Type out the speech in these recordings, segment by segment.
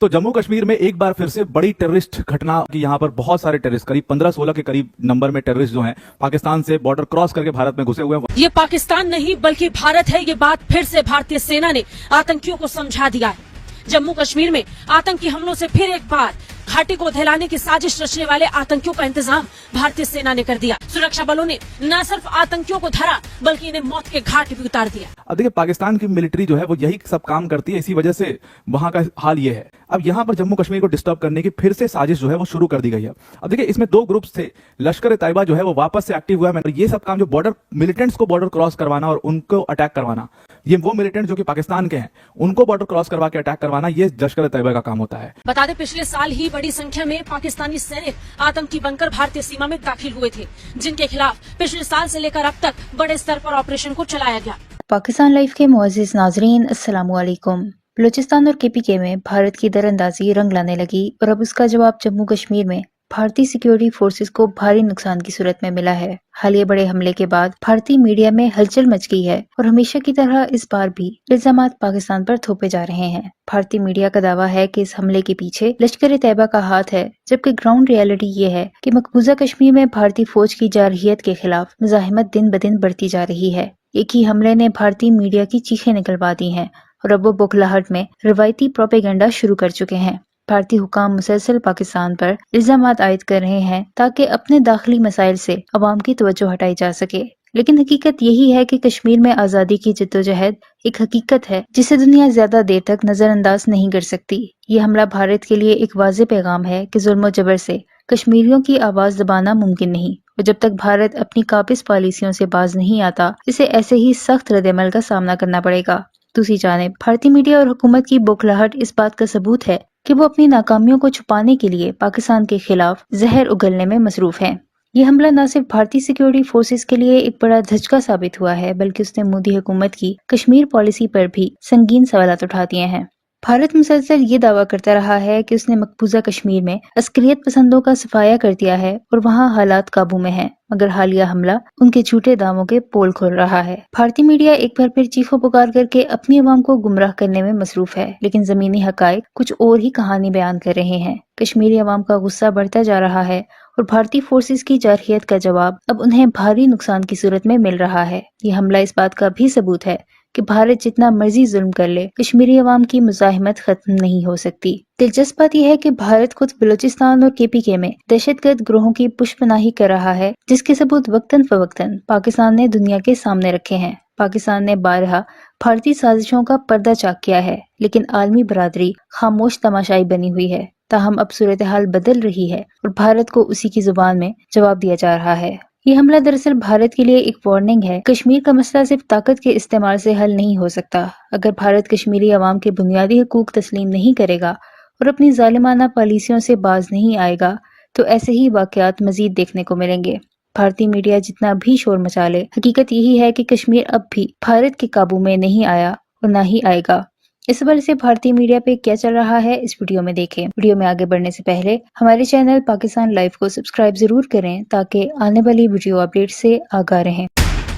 तो जम्मू कश्मीर में एक बार फिर से बड़ी टेररिस्ट घटना की। यहाँ पर बहुत सारे टेररिस्ट, करीब 15-16 के करीब नंबर में टेररिस्ट जो हैं पाकिस्तान से बॉर्डर क्रॉस करके भारत में घुसे हुए हैं। ये पाकिस्तान नहीं बल्कि भारत है, ये बात फिर से भारतीय सेना ने आतंकियों को समझा दिया है। जम्मू कश्मीर में आतंकी हमलों से फिर एक बार घाटी को दहलाने की साजिश रचने वाले आतंकियों का इंतजाम भारतीय सेना ने कर दिया। सुरक्षा बलों ने न सिर्फ आतंकियों को धरा बल्कि इन्हें मौत के घाट भी उतार दिया। अब देखिए, पाकिस्तान की मिलिट्री जो है वो यही सब काम करती है, इसी वजह से वहां का हाल ये है। अब यहाँ पर जम्मू कश्मीर को डिस्टर्ब करने की फिर से साजिश जो है वो शुरू कर दी गई है। अब देखिए, इसमें दो ग्रुप्स थे। लश्कर ए तैयबा जो है वो वापस से एक्टिव हुआ है। ये सब काम जो बॉर्डर मिलिटेंट्स को बॉर्डर क्रॉस करवाना और उनको अटैक करवाना, ये वो मिलिटेंट जो कि पाकिस्तान के हैं उनको बॉर्डर क्रॉस करवा के अटैक करवाना, ये लश्कर ए तैयबा का काम होता है। बता दें, पिछले साल ही बड़ी संख्या में पाकिस्तानी सैनिक आतंकी बनकर भारतीय सीमा में दाखिल हुए थे, जिनके खिलाफ पिछले साल से लेकर अब तक बड़े स्तर पर ऑपरेशन को चलाया गया। पाकिस्तान लाइव के मुअज़्ज़िज़ नाज़रीन, अस्सलामु अलैकुम। बलूचिस्तान और केपीके में भारत की दरअंदाजी रंग लाने लगी और अब उसका जवाब जम्मू कश्मीर में भारतीय सिक्योरिटी फोर्सेस को भारी नुकसान की सूरत में मिला है। हालिया बड़े हमले के बाद भारतीय मीडिया में हलचल मच गई है और हमेशा की तरह इस बार भी इल्जामात पाकिस्तान पर थोपे जा रहे हैं। भारतीय मीडिया का दावा है कि इस हमले के पीछे लश्कर ए तैयबा का हाथ है, जबकि ग्राउंड रियलिटी ये है कि मकबूजा कश्मीर में भारतीय फौज की जारहियत के खिलाफ मुजाहिमत दिन ब दिन बढ़ती जा रही है। एक ही हमले ने भारतीय मीडिया की चीखें निकलवा दी हैं और अब वो बौखलाहट में रवायती प्रोपेगेंडा शुरू कर चुके हैं। भारतीय हुकाम मुसलसल पाकिस्तान पर इल्जामात आयद कर रहे हैं ताकि अपने दाखिली मसाइल से अवाम की तवज्जो हटाई जा सके। लेकिन हकीकत यही है कि कश्मीर में आज़ादी की जद्दोजहद एक हकीकत है जिसे दुनिया ज्यादा देर तक नजरअंदाज नहीं कर सकती। ये हमला भारत के लिए एक वाज़ेह पैगाम है कि जुल्म जबर से कश्मीरियों की आवाज दबाना मुमकिन नहीं, और जब तक भारत अपनी काबिज पॉलिसियों से बाज नहीं आता, इसे ऐसे ही सख्त रद्द-ए-अमल का सामना करना पड़ेगा। दूसरी जानिब भारतीय मीडिया और हुकूमत की बौखलाहट इस बात का सबूत है कि वो अपनी नाकामियों को छुपाने के लिए पाकिस्तान के खिलाफ जहर उगलने में मसरूफ हैं। ये हमला न सिर्फ भारतीय सिक्योरिटी फोर्सेस के लिए एक बड़ा धचका साबित हुआ है, बल्कि उसने मोदी हुकूमत की कश्मीर पॉलिसी पर भी संगीन सवालात उठा दिए हैं। भारत मुसलसल ये दावा करता रहा है कि उसने मकबूजा कश्मीर में अस्करियत पसंदों का सफाया कर दिया है और वहाँ हालात काबू में हैं, मगर हालिया हमला उनके झूठे दावों के पोल खोल रहा है। भारतीय मीडिया एक बार फिर चीखों पुकार करके अपनी अवाम को गुमराह करने में मसरूफ है, लेकिन जमीनी हकायक कुछ और ही कहानी बयान कर रहे हैं। कश्मीरी अवाम का गुस्सा बढ़ता जा रहा है और भारतीय फोर्सेस की जारहियत का जवाब अब उन्हें भारी नुकसान की सूरत में मिल रहा है। ये हमला इस बात का भी सबूत है कि भारत जितना मर्जी जुल्म कर ले, कश्मीरी अवाम की मुजाहिमत खत्म नहीं हो सकती। दिलचस्प बात यह है कि भारत खुद बलूचिस्तान और केपीके में दहशतगर्द ग्रोहों की पुष्पनाही कर रहा है, जिसके सबूत वक्तन फवक्तन पाकिस्तान ने दुनिया के सामने रखे हैं। पाकिस्तान ने बारहा भारतीय साजिशों का पर्दा चाक किया है, लेकिन आलमी बरादरी खामोश तमाशाई बनी हुई है। ताहम अब सूरत हाल बदल रही है और भारत को उसी की जुबान में जवाब दिया जा रहा है। ये हमला दरअसल भारत के लिए एक वार्निंग है। कश्मीर का मसला सिर्फ ताकत के इस्तेमाल से हल नहीं हो सकता। अगर भारत कश्मीरी अवाम के बुनियादी हकूक तस्लीम नहीं करेगा और अपनी जालिमाना पॉलिसियों से बाज नहीं आएगा, तो ऐसे ही वाकयात मजीद देखने को मिलेंगे। भारतीय मीडिया जितना भी शोर मचा ले, हकीकत यही है कि कश्मीर अब भी भारत के काबू में नहीं आया और ना ही आएगा। इस वजह से भारतीय मीडिया पे क्या चल रहा है, इस वीडियो में देखें। वीडियो में आगे बढ़ने से पहले हमारे चैनल पाकिस्तान लाइव को सब्सक्राइब जरूर करें ताकि आने वाली वीडियो अपडेट से आगाह रहें।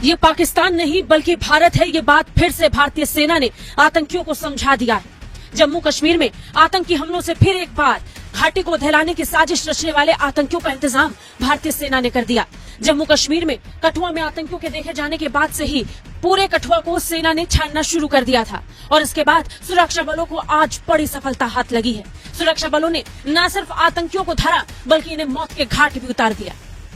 ये पाकिस्तान नहीं बल्कि भारत है, ये बात फिर से भारतीय सेना ने आतंकियों को समझा दिया है। जम्मू कश्मीर में आतंकी हमलों से फिर एक बार घाटी को दहलाने की साजिश रचने वाले आतंकियों का इंतजाम भारतीय सेना ने कर दिया। जम्मू कश्मीर में कठुआ में आतंकियों के देखे जाने के बाद से ही पूरे कठुआ को सेना ने छानना शुरू कर दिया था और इसके बाद सुरक्षा बलों को आज बड़ी सफलता हाथ लगी है। सुरक्षा बलों ने न सिर्फ आतंकियों को धरा बल्कि इन्हें मौत के घाट भी उतार दिया।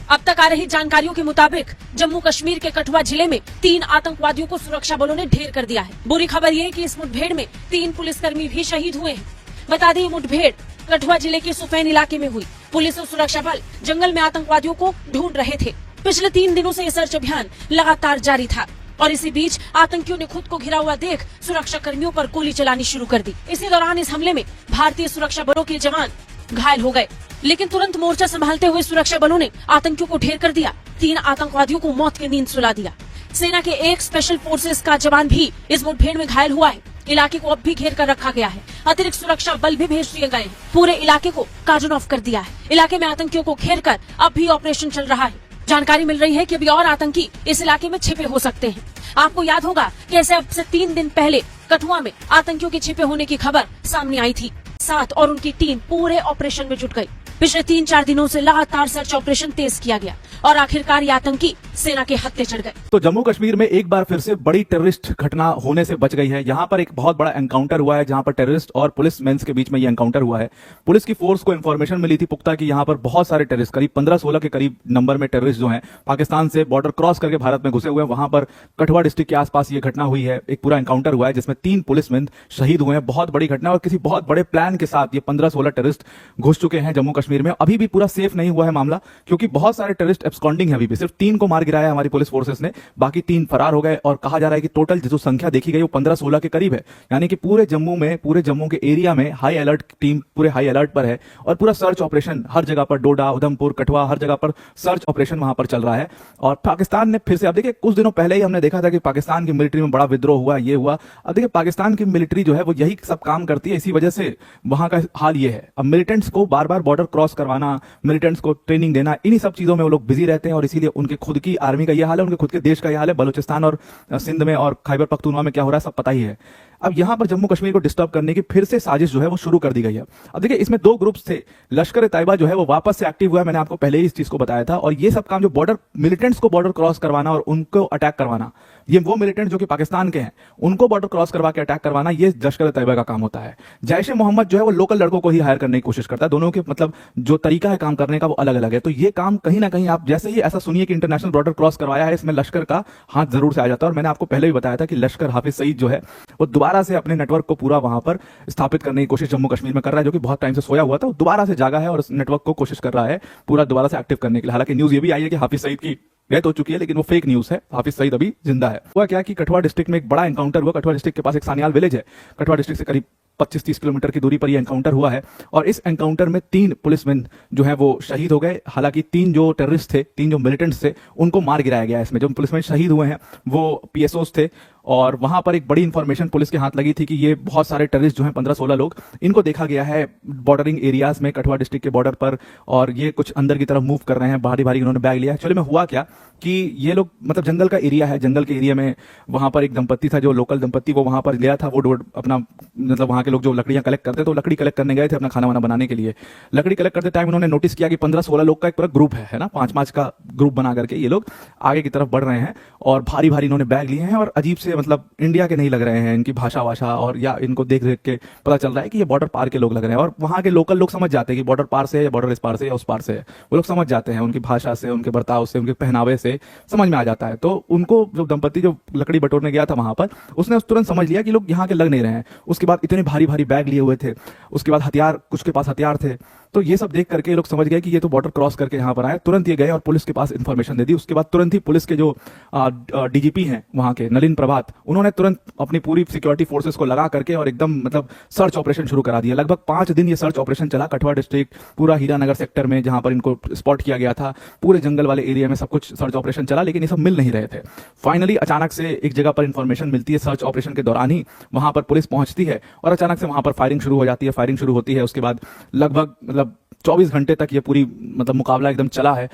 अब तक आ रही जानकारियों के मुताबिक जम्मू कश्मीर के कठुआ जिले में 3 आतंकवादियों को सुरक्षा बलों ने ढेर कर दिया है। बुरी खबर ये है कि इस मुठभेड़ में 3 पुलिसकर्मी भी शहीद हुए हैं। बता दें, मुठभेड़ कठुआ जिले के सुफैन इलाके में हुई। पुलिस और सुरक्षा बल जंगल में आतंकवादियों को ढूंढ रहे थे। पिछले 3 दिनों से यह सर्च अभियान लगातार जारी था और इसी बीच आतंकियों ने खुद को घिरा हुआ देख सुरक्षा कर्मियों पर गोली चलानी शुरू कर दी। इसी दौरान इस हमले में भारतीय सुरक्षा बलों के जवान घायल हो गए, लेकिन तुरंत मोर्चा संभालते हुए सुरक्षा बलों ने आतंकियों को ढेर कर दिया। 3 आतंकवादियों को मौत की नींद सुला दिया। सेना के एक स्पेशल फोर्सेस का जवान भी इस मुठभेड़ में घायल हुआ है। इलाके को अब भी घेर कर रखा गया है। अतिरिक्त सुरक्षा बल भी भेज दिए गए हैं। पूरे इलाके को कार्डन ऑफ कर दिया है। इलाके में आतंकियों को घेर कर अब भी ऑपरेशन चल रहा है। जानकारी मिल रही है कि अभी और आतंकी इस इलाके में छिपे हो सकते हैं। आपको याद होगा कि ऐसे अब से 3 दिन पहले कठुआ में आतंकियों के छिपे होने की खबर सामने आई थी। साथ और उनकी टीम पूरे ऑपरेशन में जुट गई। पिछले 3-4 दिनों से लगातार सर्च ऑपरेशन तेज किया गया और आखिरकार ये आतंकी सेना के हत्थे चढ़ गए। तो जम्मू कश्मीर में एक बार फिर से बड़ी टेररिस्ट घटना होने से बच गई है। यहाँ पर एक बहुत बड़ा एनकाउंटर हुआ है, जहां पर टेररिस्ट और पुलिस मेंस के बीच में ये एनकाउंटर हुआ है। पुलिस की फोर्स को इंफॉर्मेशन मिली थी पुख्ता कि यहाँ पर बहुत सारे टेररिस्ट, करीब 15-16 के करीब नंबर में टेररिस्ट जो हैं पाकिस्तान से बॉर्डर क्रॉस करके भारत में घुसे हुए हैं। वहां पर कठुआ डिस्ट्रिक्ट के आसपास ये घटना हुई है। एक पूरा एनकाउंटर हुआ है जिसमें 3 पुलिसमैन शहीद हुए हैं। बहुत बड़ी घटना और किसी बहुत बड़े प्लान के साथ ये 15-16 टेररिस्ट घुस चुके हैं जम्मू कश्मीर में। अभी भी पूरा सेफ नहीं हुआ है मामला, क्योंकि बहुत सारे टेररिस्ट एब्सकॉन्डिंग है। अभी भी सिर्फ 3 को मार गिराया है हमारी पुलिस फोर्सेस ने, बाकी 3 फरार हो गए और कहा जा रहा है कि टोटल जो संख्या देखी गई वो 15-16 के करीब है। यानी कि पूरे जम्मू के एरिया में हाई अलर्ट टीम पूरे हाई अलर्ट पर है और पूरा सर्च ऑपरेशन हर जगह पर, डोडा, उधमपुर, कठुआ, हर जगह पर सर्च ऑपरेशन वहां पर चल रहा है। और पाकिस्तान ने फिर से, अब देखिए कुछ दिनों पहले ही हमने देखा था कि पाकिस्तान की मिलिट्री में बड़ा विद्रोह हुआ, ये हुआ। अब देखिए पाकिस्तान की मिलिट्री जो है वो यही सब काम करती है, इसी वजह से वहां का हाल ये है। अब मिलिटेंट्स को बार बार बॉर्डर क्रॉस करवाना, मिलिटेंट्स को ट्रेनिंग देना, इन्हीं सब चीजों में वो लोग बिजी रहते हैं और इसीलिए उनके खुद की आर्मी का ये हाल है, उनके खुद के देश का ये हाल है। बलूचिस्तान और सिंध में और खैबर पख्तूनख्वा में क्या हो रहा है सब पता ही है। अब यहां पर जम्मू कश्मीर को डिस्टर्ब करने की फिर से साजिश जो है वो शुरू कर दी गई है। अब देखिए इसमें 2 ग्रुप्स थे। लश्कर तैयबा जो है वो वापस से एक्टिव हुआ है, मैंने आपको पहले ही इस चीज को बताया था। और ये सब काम जो बॉर्डर मिलिटेंट्स को बॉर्डर क्रॉस करवाना और उनको अटैक करवाना, ये वो मिलिटेंट जो कि पाकिस्तान के हैं उनको बॉर्डर क्रॉस करवा के अटैक करवाना, ये लश्कर तैयबा का काम होता है। जैश ए मोहम्मद जो है वो लोकल लड़कों को ही हायर करने की कोशिश करता है। दोनों के मतलब जो तरीका है काम करने का वो अलग अलग है। तो ये काम कहीं ना कहीं आप जैसे ही ऐसा सुनिए कि इंटरनेशनल बॉर्डर क्रॉस करवाया है, इसमें लश्कर का हाथ जरूर से आ जाता है। और मैंने आपको पहले भी बताया था कि लश्कर हाफिज सईद जो है वो दोबारा से अपने नेटवर्क को पूरा वहां पर स्थापित करने की कोशिश जम्मू कश्मीर में कर रहा है, जो कि बहुत टाइम से सोया हुआ था। वो दोबारा से जागा है और इस नेटवर्क को कोशिश कर रहा है पूरा दोबारा से एक्टिव करने के लिए। हालांकि न्यूज ये भी आई है कि हाफिज सईद की डेथ हो चुकी है, लेकिन वो फेक न्यूज है। हाफिज सईद अभी जिंदा है। हुआ क्या कि कठुआ डिस्ट्रिक्ट में एक बड़ा एनकाउंटर हुआ। कठुआ डिस्ट्रिक्ट के पास एक सानियाल विलेज है, कठुआ डिस्ट्रिक्ट से करीब 25-30 किलोमीटर की दूरी पर यह एनकाउंटर हुआ है। और इस एनकाउंटर में 3 पुलिसमैन जो है वो शहीद हो गए। हालांकि 3 जो टेररिस्ट थे, 3 जो मिलिटेंट्स थे, उनको मार गिराया गया। इसमें जो पुलिसमैन शहीद हुए हैं वो पीएसओस थे। और वहां पर एक बड़ी इंफॉर्मेशन पुलिस के हाथ लगी थी कि ये बहुत सारे टेररिस्ट जो हैं 15-16 लोग, इनको देखा गया है बॉर्डरिंग एरियाज में कठुआ डिस्ट्रिक्ट के बॉर्डर पर, और ये कुछ अंदर की तरफ मूव कर रहे हैं, भारी भारी इन्होंने बैग लिया। एक्चुअली में हुआ क्या कि ये लोग मतलब जंगल का एरिया है, जंगल के एरिया में वहां पर एक दंपत्ति था, जो लोकल दंपत्ति, वो वहां पर गया था। वो अपना मतलब वहां के लोग जो लकड़ियां कलेक्ट करते, तो लकड़ी कलेक्ट करने गए थे अपना खाना वाना बनाने के लिए। लकड़ी कलेक्ट करते टाइम उन्होंने नोटिस किया कि 15-16 लोग का एक पूरा ग्रुप है ना, 5-5 का ग्रुप बना करके ये लोग आगे की तरफ बढ़ रहे हैं और भारी भारी इन्होंने बैग लिए हैं और अजीब से मतलब इंडिया नहीं लग रहे हैं, इनकी भाषा वाषा और या इनको देख देख के पता चल रहा है कि ये बॉर्डर पार के लोग लग रहे हैं। और वहां के लोकल लोग समझ जाते हैं कि बॉर्डर पार से है या बॉर्डर इस पार से या उस पार से है। वो लोग समझ जाते हैं, उनकी भाषा से, उनके बर्ताव से, उनके पहनावे से समझ में आ जाता है। तो उनको जो दंपत्ति जो लकड़ी बटोरने गया था वहां पर, उसने तुरंत समझ लिया कि लोग यहाँ के लग नहीं रहे हैं। उसके बाद इतने भारी भारी बैग लिए हुए थे, उसके बाद हथियार, कुछ के पास हथियार थे। तो ये सब देख करके लोग समझ गए कि ये तो बॉर्डर क्रॉस करके यहाँ पर आए। तुरंत ये गए और पुलिस के पास इंफॉर्मेशन दे दी। उसके बाद तुरंत ही पुलिस के जो डीजीपी हैं वहां के, नलिन प्रभात, उन्होंने तुरंत अपनी पूरी सिक्योरिटी फोर्सेस को लगा करके और एकदम मतलब सर्च ऑपरेशन शुरू करा दिया। लगभग 5 दिन ये सर्च ऑपरेशन चला कठुआ डिस्ट्रिक्ट, पूरा हीरानगर सेक्टर में जहां पर इनको स्पॉट किया गया था, पूरे जंगल वाले एरिया में सब कुछ सर्च ऑपरेशन चला, लेकिन ये सब मिल नहीं रहे थे। फाइनली अचानक से एक जगह पर इंफॉर्मेशन मिलती है, सर्च ऑपरेशन के दौरान ही वहां पर पुलिस पहुंचती है और अचानक से वहां पर फायरिंग शुरू हो जाती है। फायरिंग शुरू होती है, उसके बाद लगभग मतलब 24 घंटे तक ये पूरी मतलब मुकाबला एकदम चला है।